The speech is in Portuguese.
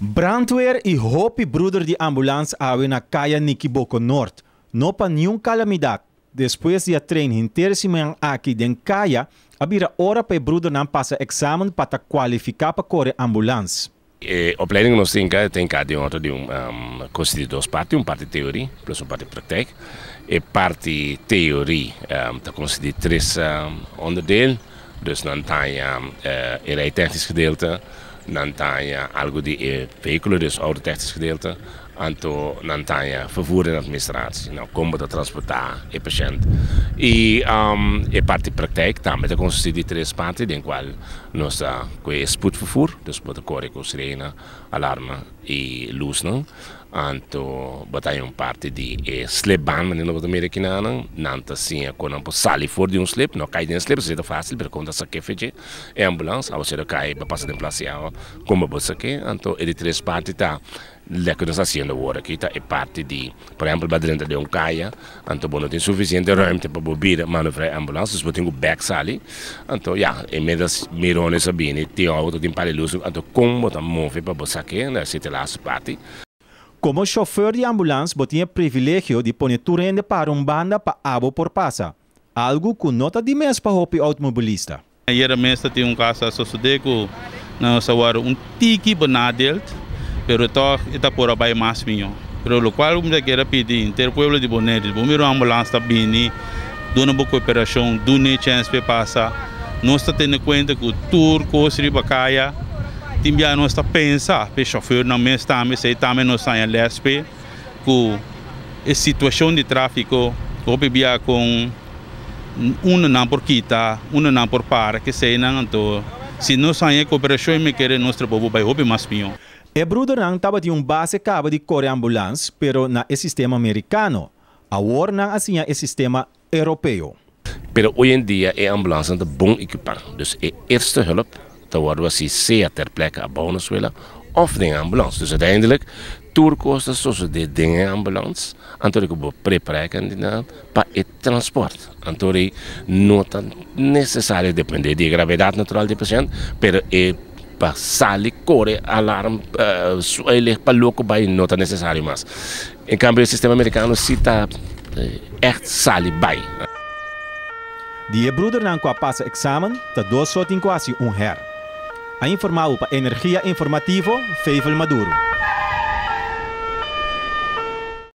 Brandweer e hopi broeder de ambulância awe na Kaya Nikiboko Norte. No pa nenhum calamidade. Depois de a trein inteiro aqui den Kaya, abira hora para o broeder não passa examen para qualificar para correr ambulância. A opleiding nos tem cada um de constitui duas partes, parte teoria plus parte praktijk. E parte teorie está constitui três onderdelen. Dus dan tem rijtechnisch gedeelte, dan tem algo de veículo, dus autotechnisch gedeelte, en dan tem vervoer en administratie, nou como te transportar e patiënt. E parte praktijk, também te constitui três partes, den qual nós com spoedvervoer, dus bota corre com sirene, alarme e luz, não? Anto batai parte de sleepbaan, mas não americana, nanta sim quando não sali fora de slip, não cai de slip, seja fácil, porque quando você quer fazer é ambulância, ou seja cai para passar de place como você quer, anto é de três partes tá lekker nos fazendo agora aqui tá é parte de, por exemplo, dentro de caia, anto bom não tem suficiente ruimte para bobir manobrar ambulância, se botem o back sali, anto ja, e medas mirones sabine, te auto tem para luz, anto como tá move para você quer, né, se te laço parte. Como chauffeur de ambulância, você tinha privilégio de pôr turende para banda para abo por passa. Algo que nota de mês para o automobilista. Hier meestal tem caso associado na sawar tiki benadelt, pero toch está por abaixo mais minho. Pero lo qual me quer pedir inter pueblo de Bonetes, bombeiro ambulância bini, dona boa cooperação, dona chance para passar. Nós está tendo conta que o tour coisri bacaya. Timbia nós está pensar, para chauffeur não me está, mas aí também nós está em LSP, com a situação de tráfego, com bebia com não por quita, não por para, que sei não então, se nós está em cooperação me querer nós trabalhar vai hobby mais pior. E broeder não estava de base cabo de correr ambulância, pero na sistema americano, agora não assim é sistema europeu. Pero hoje em dia é ambulância de bom equipar, dus é eerste hulp. Dan worden we zeer ter plekke aan bonus willen of dingen ambulance. Dus uiteindelijk toerkosten zoals de dingen ambulance, en toen ik op prepareer para het transport. En toen is niet necessário depender de gravidade natural do paciente, pero para salir corre alarme, ele para louco vai não é necessário mais. Em cambio o sistema americano se está echt salir bij. Die broeder não passa examen, tá 2 soorten quase her. A informado para Energia Informativo, Feivel Maduro.